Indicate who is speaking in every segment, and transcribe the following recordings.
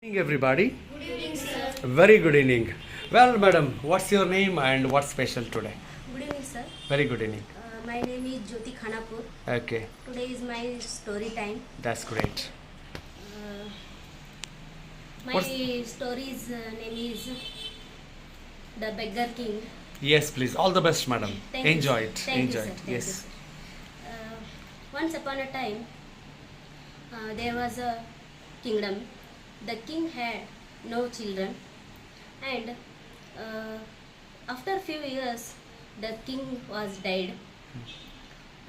Speaker 1: Good evening, everybody.
Speaker 2: Good evening, sir.
Speaker 1: Very good evening. Well, madam, what's your name and what's special today?
Speaker 2: Good evening, sir.
Speaker 1: Very good evening.
Speaker 2: My name is Jyoti Khanapur.
Speaker 1: Okay,
Speaker 2: Today is my story time.
Speaker 1: that's great.
Speaker 2: Uh, my
Speaker 1: What's-
Speaker 2: story's name is The Beggar King.
Speaker 1: Yes, please. All the best, madam.
Speaker 2: Thank you,
Speaker 1: Enjoy
Speaker 2: sir.
Speaker 1: it.
Speaker 2: Thank
Speaker 1: Enjoy
Speaker 2: you, sir.
Speaker 1: it.
Speaker 2: Thank
Speaker 1: Yes.
Speaker 2: you, sir. Once upon a time, there was a kingdom. The king had no children, and after few years, the king was died,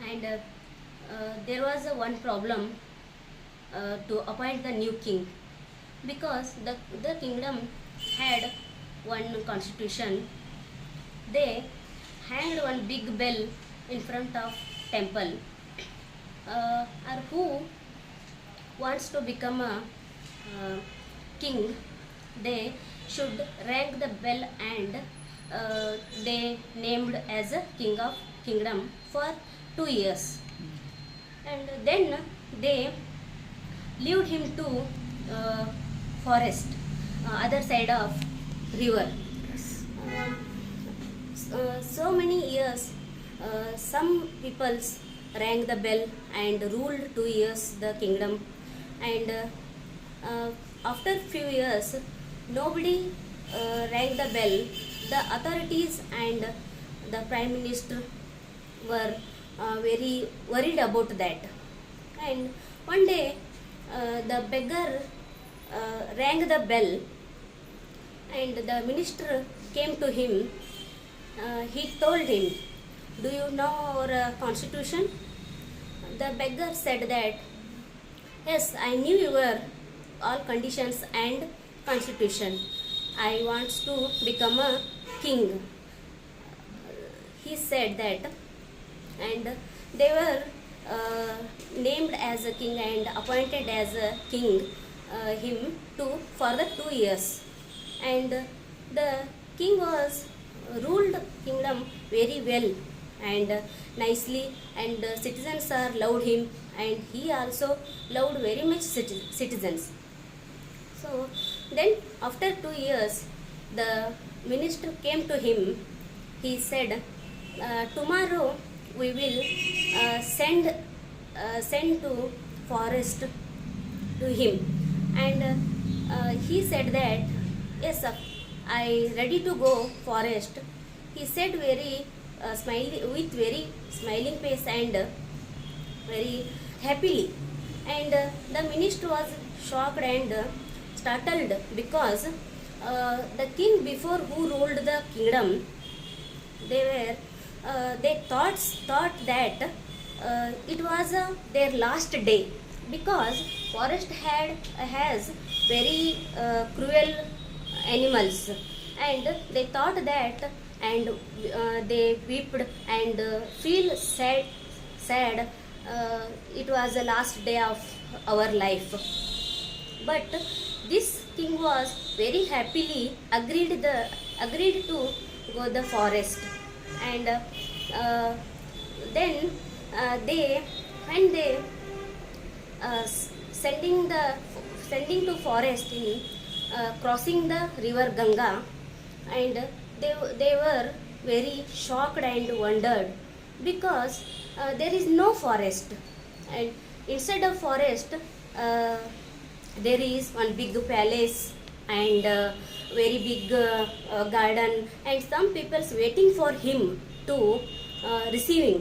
Speaker 2: and there was one problem to appoint the new king, because the kingdom had one constitution. They hanged one big bell in front of temple, or who wants to become a king, they should ring the bell, and they named as a king of kingdom for 2 years, and then they lead him to forest, other side of river. Um, so many years, some peoples rang the bell and ruled 2 years the kingdom, and after few years, nobody rang the bell. The authorities and the prime minister were very worried about that, and one day the beggar rang the bell, and the minister came to him. He told him, "Do you know our constitution?" The beggar said that, "Yes, I knew your all conditions and constitution. I want to become a king." He said that, and they were named as a king and appointed as a king, him too, for the 2 years, and the king was ruled kingdom very well and nicely, and citizens are loved him, and he also loved very much citizens. So then after 2 years, the minister came to him. He said, "Tomorrow we will send to forest to him," and he said that, "Yes, sir, I ready to go forest." He said very with very smiling face and very happily, and the minister was shocked and startled, because the king before who ruled the kingdom, they thought that it was their last day, because forest has very cruel animals, and they thought that, and they wept and feel sad. It was the last day of our life, but this king was very happily agreed to go the forest, and then they when they sending to forest in crossing the river Ganga, and they were very shocked and wondered, because there is no forest, and instead of forest, there is one big palace and very big garden, and some people's waiting for him to receiving.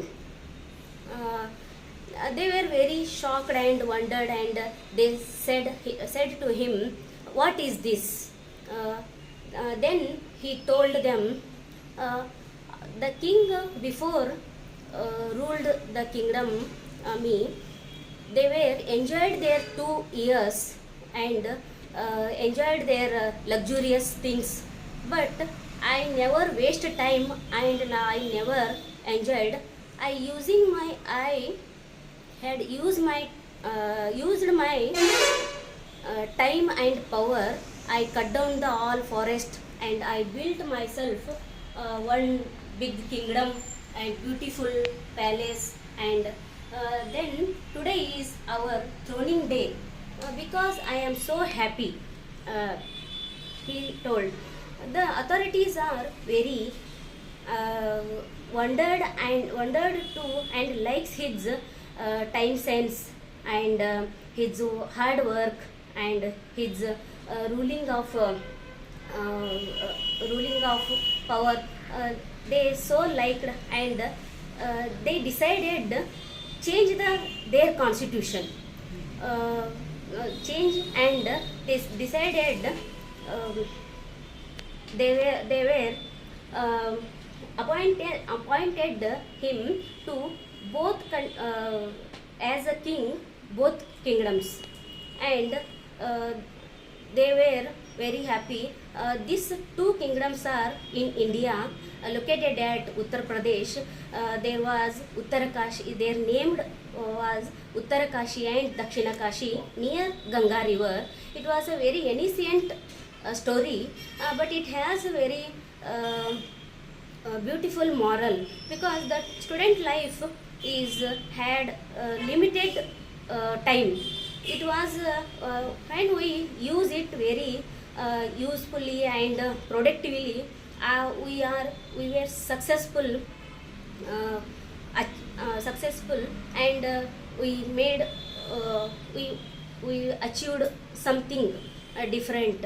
Speaker 2: They were very shocked and wondered, and they said to him, "What is this?" Then he told them, "The king before ruled the kingdom, me. They were enjoyed their 2 years and enjoyed their luxurious things, but I never wasted time and I never enjoyed. I had used my time and power. I cut down the all forest, and I built myself one big kingdom and beautiful palace, and then today is our throning day, because I am so happy, he told, the authorities are very wondered to and likes his time sense and his hard work and his ruling of power. They so liked and they decided change their constitution. Change and they decided they were appointed him to as a king both kingdoms, and they were very happy. These two kingdoms are in India, located at Uttar Pradesh. There was Uttarakashi. Their named was Uttarakashi and Dakshinakashi near Ganga river. It was a very ancient story, but it has a very beautiful moral, because the student life is had limited time. It was when we use it very usefully and productively, we were successful, successful, and we achieved something different.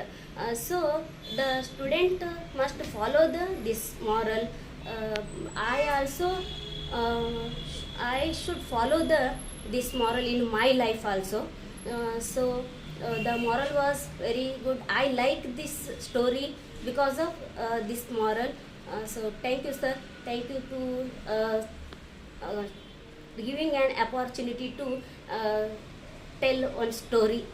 Speaker 2: So the student must follow this moral. I also I should follow this moral in my life also. The moral was very good. I like this story because of this moral. So thank you, sir. Thank you to giving an opportunity to tell one story.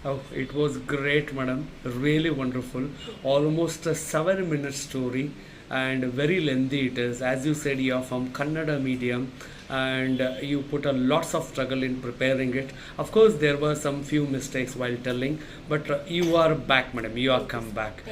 Speaker 1: Oh, it was great, madam. Really wonderful. Almost a 7-minute story and very lengthy it is. As you said, you are from Kannada medium and you put a lots of struggle in preparing it. Of course, there were some few mistakes while telling, but you are back, madam. You are come back.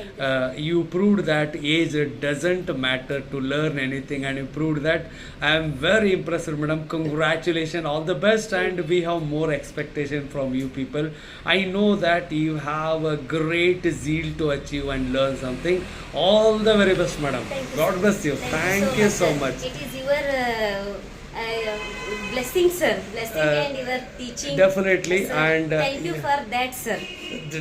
Speaker 1: You proved that age doesn't matter to learn anything, and you proved that. I am very impressed, madam. Congratulations, all the best, and we have more expectation from you people. I know that you have a great zeal to achieve and learn something. All the very best, madam. God bless you. Thank you so much.
Speaker 2: It is your blessing, sir. Blessing and your teaching.
Speaker 1: Definitely,
Speaker 2: sir.
Speaker 1: and
Speaker 2: thank you for that, sir.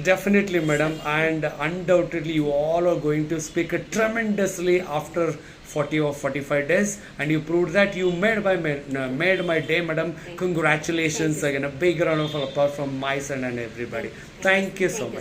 Speaker 1: Definitely, madam, and undoubtedly you all are going to speak tremendously after 40 or 45 days, and you proved that. You made my day, madam. Congratulations again. A big round of applause from my side and everybody. Thank you so much.